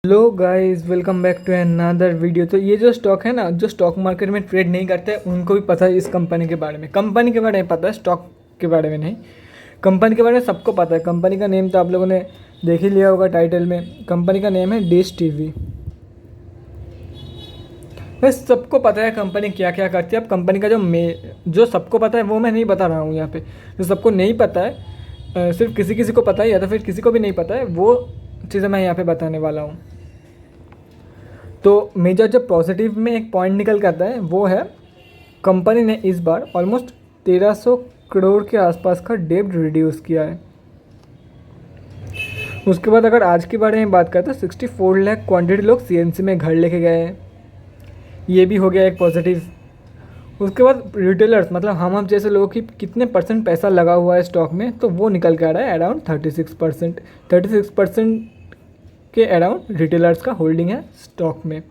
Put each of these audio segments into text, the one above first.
Hello guys, welcome back to another video. तो ये जो स्टॉक है ना, जो स्टॉक मार्केट में ट्रेड नहीं करते हैं, उनको भी पता है इस कंपनी के बारे में। कंपनी के बारे में पता है, स्टॉक के बारे में नहीं। कंपनी के बारे में सबको पता है। कंपनी का नेम तो आप लोगों ने देख ही लिया होगा टाइटल में। कंपनी का नेम है डिश टीवी। बस सबको पता है कंपनी क्या क्या करती है। अब कंपनी का जो सबको पता है वो मैं नहीं बता रहा हूँ यहाँ पे। जो सबको नहीं पता है, सिर्फ किसी किसी को पता है या तो फिर किसी को भी नहीं पता है, वो चीज़ें मैं यहाँ पे बताने वाला हूँ। तो मेजर जो पॉजिटिव में एक पॉइंट निकल के आता है वो है, कंपनी ने इस बार ऑलमोस्ट 1300 करोड़ के आसपास का डेब्ट रिड्यूस किया है। उसके बाद अगर आज के बारे में बात करें तो 64 लाख क्वांटिटी लोग सीएनसी में घर लेके गए हैं। ये भी हो गया एक पॉजिटिव। उसके बाद रिटेलर्स, मतलब हम जैसे लोगों की कितने परसेंट पैसा लगा हुआ है स्टॉक में, तो वो निकल के आ रहा है अराउंड 36%। 36% के अराउंड रिटेलर्स का होल्डिंग है स्टॉक में।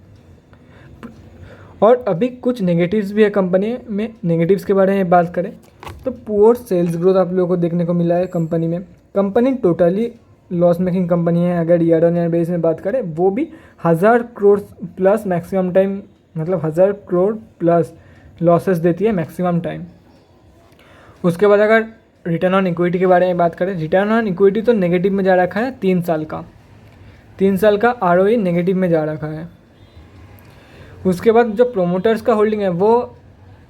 और अभी कुछ नेगेटिव्स भी है कंपनी में। नेगेटिव्स के बारे में बात करें तो पुअर सेल्स ग्रोथ आप लोगों को देखने को मिला है कंपनी में। Company totally loss making company है। अगर ईयर ऑन ईयर बेस में बात करें, वो भी 1000 करोड़ प्लस मैक्सिमम टाइम, मतलब 1000 करोड़ प्लस लॉसेस देती है मैक्सिमम टाइम। उसके बाद अगर रिटर्न ऑन इक्विटी के बारे में बात करें, रिटर्न ऑन इक्विटी तो नेगेटिव में जा रखा है 3 साल का। 3 साल का आरओई नेगेटिव में जा रखा है। उसके बाद जो प्रोमोटर्स का होल्डिंग है वो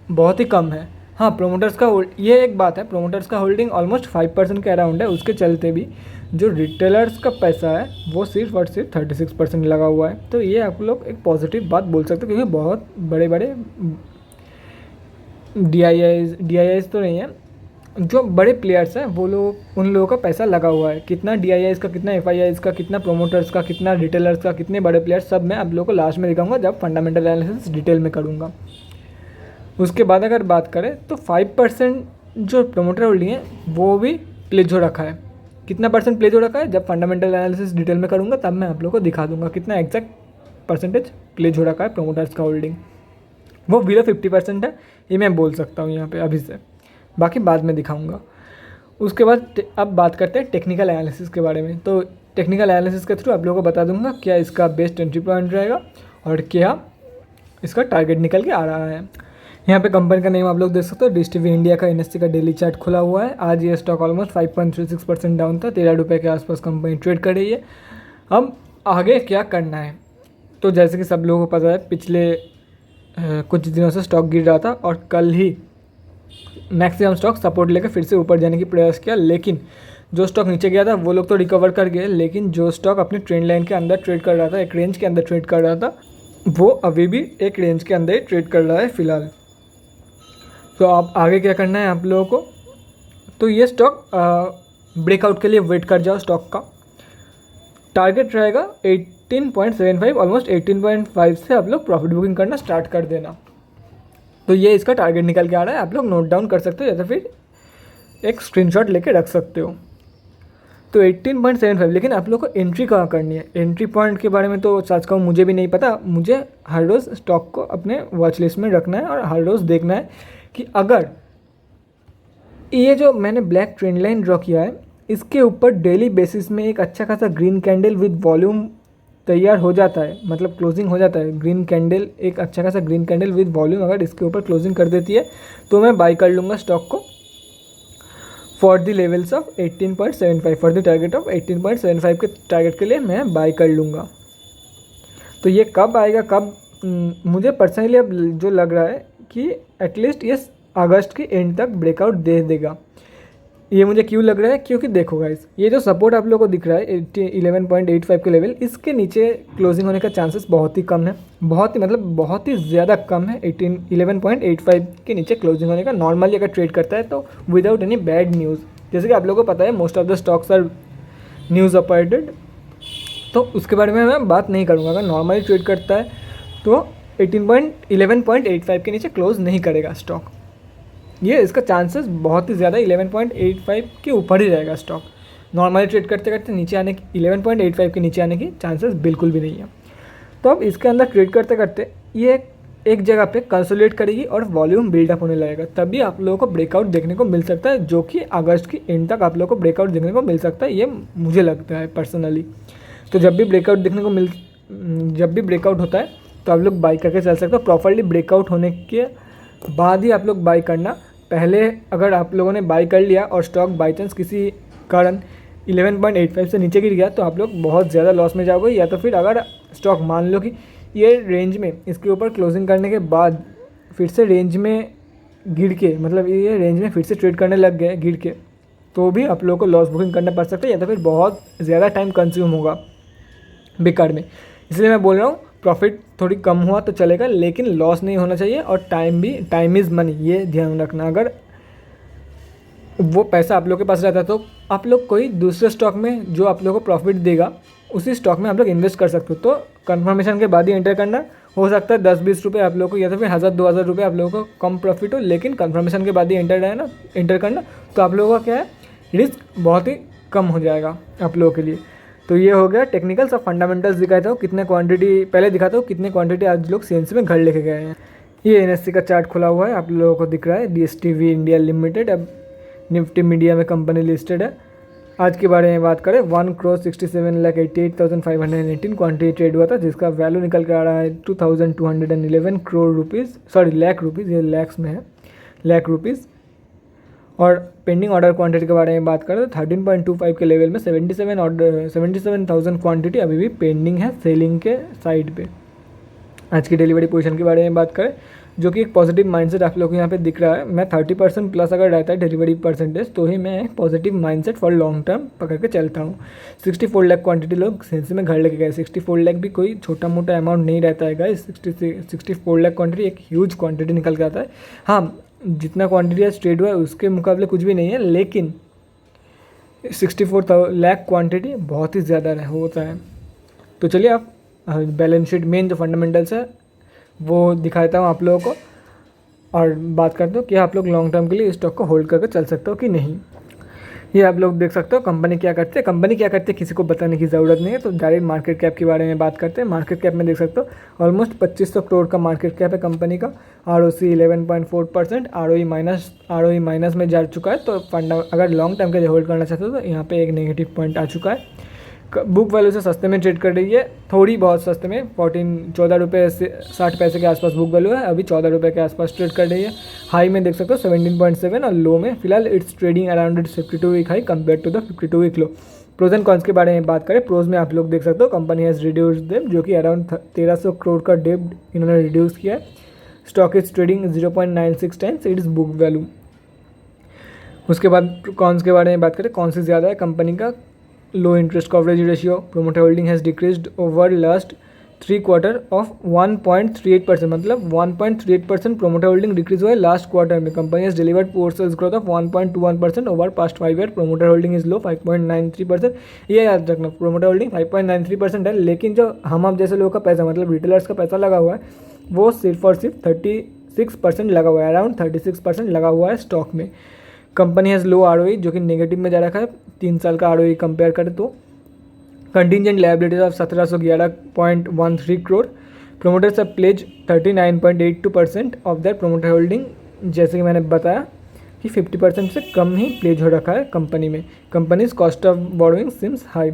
बहुत ही कम है। हाँ, प्रोमोटर्स का ये एक बात है, प्रोमोटर्स का होल्डिंग ऑलमोस्ट 5% के अराउंड है। उसके चलते भी जो रिटेलर्स का पैसा है वो सिर्फ और सिर्फ 36% लगा हुआ है। तो ये आप लोग एक पॉजिटिव बात बोल सकते हो, क्योंकि बहुत बड़े बड़े डी आई आईज तो नहीं है, जो बड़े प्लेयर्स हैं वो लोग, उन लोगों का पैसा लगा हुआ है। कितना डी का, कितना एफ का, कितना प्रोमोटर्स का, कितना रिटेलर्स का, कितने बड़े प्लेयर्स, सब मैं आप लोगों को लास्ट में दिखाऊंगा जब फंडामेंटल एनालिसिस डिटेल में करूँगा। उसके बाद अगर बात करें तो 5% जो प्रोमोटर होल्डिंग है वो भी प्लेज हो रखा है। कितना परसेंट प्लेज हो रखा है, जब फंडामेंटल एनालिसिस डिटेल में करूँगा तब मैं आप लोगों को दिखा दूँगा कितना एग्जैक्ट परसेंटेज प्लेज हो रखा है प्रोमोटर्स का होल्डिंग। वो बिलो 50% है, ये मैं बोल सकता हूँ यहाँ पे अभी से, बाकी बाद में दिखाऊंगा। उसके बाद अब बात करते हैं टेक्निकल एनालिसिस के बारे में। तो टेक्निकल एनालिसिस के थ्रू आप लोगों को बता दूंगा क्या इसका बेस्ट एंट्री पॉइंट रहेगा और क्या इसका टारगेट निकल के आ रहा है। यहाँ पे कंपनी का नेम आप लोग देख सकते हो, डिश टीवी इंडिया का एनएससी का डेली चार्ट खुला हुआ है। आज ये स्टॉक ऑलमोस्ट 5.36% डाउन था। 13 रुपये के आसपास कंपनी ट्रेड कर रही है। अब आगे क्या करना है, तो जैसे कि सब लोगों को पता है, पिछले कुछ दिनों से स्टॉक गिर रहा था और कल ही मैक्सिमम स्टॉक सपोर्ट लेकर फिर से ऊपर जाने की प्रयास किया, लेकिन जो स्टॉक नीचे गया था वो लोग तो रिकवर कर गए, लेकिन जो स्टॉक अपनी ट्रेंड लाइन के अंदर ट्रेड कर रहा था, एक रेंज के अंदर ट्रेड कर रहा था, वो अभी भी एक रेंज के अंदर ही ट्रेड कर रहा है फिलहाल। तो अब आगे क्या करना है आप लोगों को, तो ये स्टॉक ब्रेकआउट के लिए वेट कर जाओ। स्टॉक का टारगेट रहेगा 18.75, ऑलमोस्ट 18.5 से आप लोग प्रॉफिट बुकिंग करना स्टार्ट कर देना। तो ये इसका टारगेट निकल के आ रहा है, आप लोग नोट डाउन कर सकते हो या तो फिर एक स्क्रीनशॉट लेके रख सकते हो। तो 18.75, लेकिन आप लोग को एंट्री कहाँ करनी है, एंट्री पॉइंट के बारे में तो सच कहूँ मुझे भी नहीं पता। मुझे हर रोज़ स्टॉक को अपने वॉच लिस्ट में रखना है और हर रोज़ देखना है कि अगर ये जो मैंने ब्लैक ट्रेंड लाइन ड्रॉ किया है, इसके ऊपर डेली बेसिस में एक अच्छा खासा ग्रीन कैंडल विद वॉल्यूम तैयार हो जाता है, मतलब क्लोजिंग हो जाता है। ग्रीन कैंडल, एक अच्छा खासा ग्रीन कैंडल विद वॉल्यूम अगर इसके ऊपर क्लोजिंग कर देती है तो मैं बाई कर लूँगा स्टॉक को for the levels of 18.75, for the target of 18.75 के टारगेट के लिए मैं बाई कर लूँगा। तो ये कब आएगा, कब, मुझे पर्सनली अब जो लग रहा है कि एटलीस्ट ये अगस्त के एंड तक ब्रेकआउट दे देगा। ये मुझे क्यों लग रहा है, क्योंकि देखो गाइस, ये जो सपोर्ट आप लोगों को दिख रहा है 11.85 के लेवल, इसके नीचे क्लोजिंग होने का चांसेस बहुत ही कम है। बहुत ही, मतलब बहुत ही ज़्यादा कम है 11.85 के नीचे क्लोजिंग होने का। नॉर्मली अगर ट्रेड करता है तो विदाउट एनी बैड न्यूज़, जैसे कि आप लोगों को पता है most of the stocks are news appointed, तो उसके बारे में मैं बात नहीं करूँगा। अगर नॉर्मली ट्रेड करता है तो 11.85 के नीचे क्लोज नहीं करेगा स्टॉक। ये इसका चांसेस बहुत ही ज़्यादा 11.85 के ऊपर ही रहेगा स्टॉक। नॉर्मली ट्रेड करते करते नीचे आने की, 11.85 के नीचे आने की चांसेस बिल्कुल भी नहीं है। तो अब इसके अंदर ट्रेड करते करते ये एक जगह पे कंसोलिडेट करेगी और वॉल्यूम बिल्डअप होने लगेगा, तभी आप लोगों को ब्रेकआउट देखने को मिल सकता है, जो कि अगस्त की एंड तक आप लोगों को ब्रेकआउट देखने को मिल सकता है, ये मुझे लगता है पर्सनली। तो जब भी ब्रेकआउट होता है तो आप लोग बाई करके चल सकते हो। प्रॉपरली ब्रेकआउट होने के बाद ही आप लोग बाई करना। पहले अगर आप लोगों ने बाई कर लिया और स्टॉक बाई चांस किसी कारण 11.85 से नीचे गिर गया तो आप लोग बहुत ज़्यादा लॉस में जाओगे। या तो फिर अगर स्टॉक मान लो कि ये रेंज में इसके ऊपर क्लोजिंग करने के बाद फिर से रेंज में गिर के, मतलब ये रेंज में फिर से ट्रेड करने लग गए गिर के, तो भी आप लोगों को लॉस बुकिंग करना पड़ सकता है या तो फिर बहुत ज़्यादा टाइम कंज्यूम होगा बेकार में। इसलिए मैं बोल रहा हूँ प्रॉफिट थोड़ी कम हुआ तो चलेगा, लेकिन लॉस नहीं होना चाहिए। और टाइम इज़ मनी, ये ध्यान रखना। अगर वो पैसा आप लोग के पास रहता है तो आप लोग कोई दूसरे स्टॉक में जो आप लोग को प्रॉफिट देगा उसी स्टॉक में आप लोग इन्वेस्ट कर सकते हो। तो कंफर्मेशन के बाद ही एंटर करना। हो सकता है 10-20 रुपये आप लोग को या तो फिर 1000-2000 रुपये आप लोगों को कम प्रॉफिट हो, लेकिन कंफर्मेशन के बाद ही एंटर करना। तो आप लोगों का क्या है, रिस्क बहुत ही कम हो जाएगा आप लोगों के लिए। तो ये हो गया टेक्निकल। सब फंडामेंटल्स दिखाता हूँ, कितने क्वांटिटी पहले दिखाता हूँ, कितने क्वांटिटी आज लोग सीएनसी में घर लेके गए हैं। ये एनएससी का चार्ट खुला हुआ है, आप लोगों को दिख रहा है, डीएसटीवी इंडिया लिमिटेड, अब निफ्टी मीडिया में कंपनी लिस्टेड है। आज के बारे में बात करें, 1,67,88,518 क्वांटिटी ट्रेड हुआ था, जिसका वैल्यू निकल कर आ रहा है 2,211 crore rupees, sorry lakh rupees, ये लैक्स में है, लाख रुपीज़। और पेंडिंग ऑर्डर क्वांटिटी के बारे में बात करें तो 13.25 के लेवल में 77,000 क्वांटिटी अभी भी पेंडिंग है सेलिंग के साइड पे। आज की डिलीवरी पोजीशन के बारे में बात करें, जो कि एक पॉजिटिव माइंडसेट आप लोग को यहाँ पे दिख रहा है। मैं 30% प्लस अगर रहता है डिलीवरी परसेंटेज तो ही मैं एक positive mindset for long term पकड़ के चलता हूँ। 64 लाख क्वांटिटी लोग सेंसी में घर लेके गए। 64 लाख भी कोई छोटा मोटा अमाउंट नहीं रहता है गाइस। 64 लाख क्वांटिटी एक ह्यूज क्वांटिटी निकल के आता है। हाँ, जितना क्वांटिटी आज ट्रेड हुआ है उसके मुकाबले कुछ भी नहीं है, लेकिन 64 लाख क्वांटिटी बहुत ही ज़्यादा होता है। तो चलिए आप बैलेंस शीट मेन जो फंडामेंटल्स है वो दिखाता हूँ आप लोगों को और बात करते हो कि आप लोग लॉन्ग टर्म के लिए स्टॉक को होल्ड करके चल सकते हो कि नहीं। ये आप लोग देख सकते हो कंपनी क्या करते हैं। कंपनी क्या करते हैं किसी को बताने की ज़रूरत नहीं है। तो डायरेक्ट मार्केट कैप के बारे में बात करते हैं। मार्केट कैप में देख सकते हो ऑलमोस्ट 2500 करोड़ का मार्केट कैप है कंपनी का। ROC 11.4%, ROE माइनस में जा चुका है। तो फंडा अगर लॉन्ग टर्म के लिए होल्ड करना चाहते हो तो यहाँ पे एक नेगेटिव पॉइंट आ चुका है। बुक वैल्यू से सस्ते में ट्रेड कर रही है, थोड़ी बहुत सस्ते में, 14 रुपये से 60 पैसे के आसपास बुक वैल्यू है, अभी 14 रुपये के आसपास ट्रेड कर रही है। हाई में देख सकते हो 17.7 और लो में फिलहाल it's trading around its 52 week high compare to the 52 week low. Pros and cons के बारे में बात करें, प्रोज में आप लोग देख सकते हो कंपनी हैज़ रिड्यूस देम, जो कि अराउंड 1300 करोड़ का डेब्ट इन्होंने रिड्यूस किया है। Stock is trading 0.96 times it's book value. उसके बाद कॉन्स के बारे में बात करें, कौन सी ज़्यादा है कंपनी का, low interest coverage ratio, promoter holding has decreased over last 3 quarter of 1.38%, मतलब 1.38% प्रोमोटर होल्डिंग डिक्रीज हुआ है लास्ट क्वार्टर में। Company has delivered poor sales growth of 1.21% over past 5 year. Promoter holding is low 5.93%। ये याद रखना, promoter holding 5.93% है, लेकिन जो हम आप जैसे लोगों का पैसा, मतलब रिटेलर्स का पैसा लगा हुआ है, वो सिर्फ और सिर्फ 36% लगा हुआ है, अराउंड 36% लगा हुआ है स्टॉक में। कंपनी हैज़ लो ROE, जो कि नेगेटिव में जा रखा है 3 साल का ROE कंपेयर करें तो। Contingent liabilities of 1711.13 crore. Promoters of pledge 39.82% of that promoter holding, जैसे कि मैंने बताया कि 50% से कम ही प्लेज हो रखा है कंपनी में। Company's cost of borrowing seems high.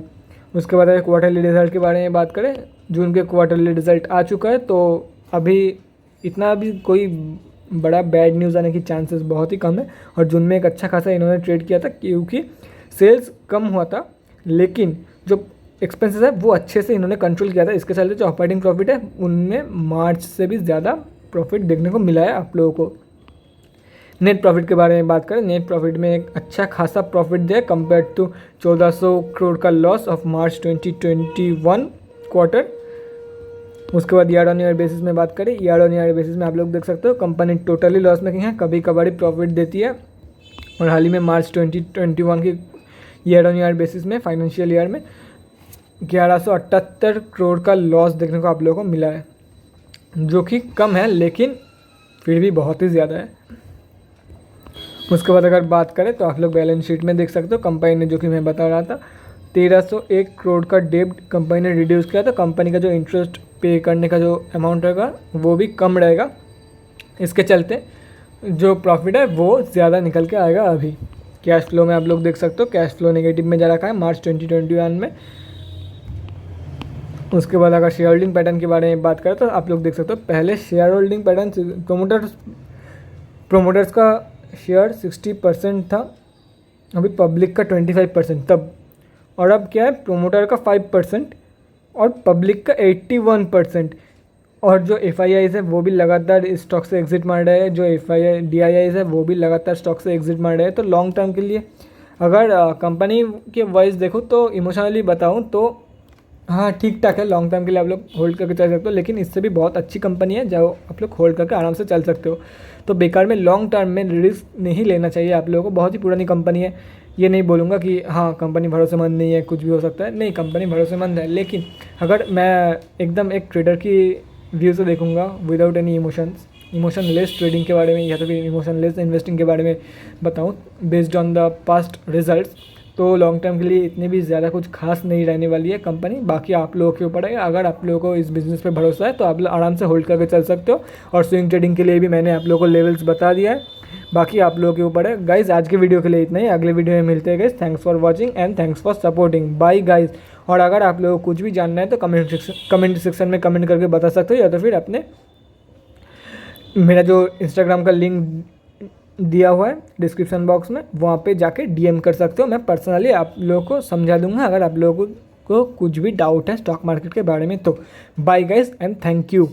उसके बाद अगर क्वार्टरली रिजल्ट के बारे में बात करें, जून के क्वार्टरली रिजल्ट आ चुका है, तो अभी इतना भी कोई बड़ा बैड न्यूज़ आने की चांसेस बहुत ही कम है। और जून में एक अच्छा खासा इन्होंने ट्रेड किया था, क्योंकि सेल्स कम हुआ था लेकिन जो एक्सपेंसेस है वो अच्छे से इन्होंने कंट्रोल किया था। इसके चलते जो ऑपरेटिंग प्रॉफिट है उनमें मार्च से भी ज़्यादा प्रॉफिट देखने को मिला है आप लोगों को। नेट प्रॉफिट के बारे में बात करें, नेट प्रॉफिट में एक अच्छा खासा प्रॉफिट दिया कंपेयर टू 1400 करोड़ का लॉस ऑफ मार्च 2021 क्वार्टर। उसके बाद ईयर ऑन ईयर बेसिस में बात करें, ईयर ऑन ईयर बेसिस में आप लोग देख सकते हो कंपनी टोटली लॉस मेकिंग है, कभी कभार प्रॉफिट देती है। और हाल ही में मार्च 2021 की ईयर ऑन ईयर बेसिस में फाइनेंशियल ईयर में 1178 करोड़ का लॉस देखने को आप लोगों को मिला है, जो कि कम है लेकिन फिर भी बहुत ही ज़्यादा है। उसके बाद अगर बात करें तो आप लोग बैलेंस शीट में देख सकते हो कंपनी ने, जो कि मैं बता रहा था, 1301 करोड़ का डेब्ट कंपनी ने रिड्यूस किया। तो कंपनी का जो इंटरेस्ट पे करने का जो अमाउंट रहेगा वो भी कम रहेगा। इसके चलते जो प्रॉफिट है वो ज़्यादा निकल के आएगा। अभी कैश फ्लो में आप लोग देख सकते हो कैश फ्लो नेगेटिव में जा रखा है मार्च 2021 में। उसके बाद अगर शेयर होल्डिंग पैटर्न के बारे में बात करें तो आप लोग देख सकते हो, पहले शेयर होल्डिंग पैटर्न प्रोमोटर्स का शेयर 60% था, अभी पब्लिक का 25% तब, और अब क्या है, प्रोमोटर का 5% और पब्लिक का 81%। और जो एफ आई आईज़ है वो भी लगातार स्टॉक से एग्जिट मार रहे हैं, जो F I I D I eyes है वो भी लगातार स्टॉक से एग्जिट मार रहे हैं। तो लॉन्ग टर्म के लिए अगर कंपनी के वाइज देखो तो इमोशनली बताऊँ तो हाँ ठीक ठाक है, लॉन्ग टर्म के लिए आप लोग होल्ड करके चल सकते हो, लेकिन इससे भी बहुत अच्छी कंपनी है जो आप लोग होल्ड करके आराम से चल सकते हो। तो बेकार में लॉन्ग टर्म में रिस्क नहीं लेना चाहिए आप लोगों को। बहुत ही पुरानी कंपनी है, ये नहीं बोलूँगा कि हाँ कंपनी भरोसेमंद नहीं है, कुछ भी हो सकता है, नहीं कंपनी भरोसेमंद है। लेकिन अगर मैं एकदम एक ट्रेडर की व्यू से देखूँगा विदाउट एनी इमोशनलेस ट्रेडिंग के बारे में या तो फिर इमोशनलेस इन्वेस्टिंग के बारे में बताऊँ based on the past results, तो लॉन्ग टर्म के लिए इतनी भी ज़्यादा कुछ खास नहीं रहने वाली है कंपनी। बाकी आप लोगों के ऊपर है, अगर आप लोगों को इस बिज़नेस पे भरोसा है तो आप लोग आराम से होल्ड करके चल सकते हो। और स्विंग ट्रेडिंग के लिए भी मैंने आप लोगों को लेवल्स बता दिया है, बाकी आप लोगों के ऊपर है। गाइज आज के वीडियो के लिए इतना ही, अगले वीडियो में मिलते हैं guys. Thanks for watching and thanks for supporting, bye guys. और अगर आप लोगों को कुछ भी जानना है तो कमेंट सेक्शन में कमेंट करके बता सकते हो, या तो फिर अपने मेरा जो इंस्टाग्राम का लिंक दिया हुआ है डिस्क्रिप्शन बॉक्स में, वहाँ पे जाके डीएम कर सकते हो। मैं पर्सनली आप लोगों को समझा दूंगा अगर आप लोगों को कुछ भी डाउट है स्टॉक मार्केट के बारे में तो। Bye guys and thank you.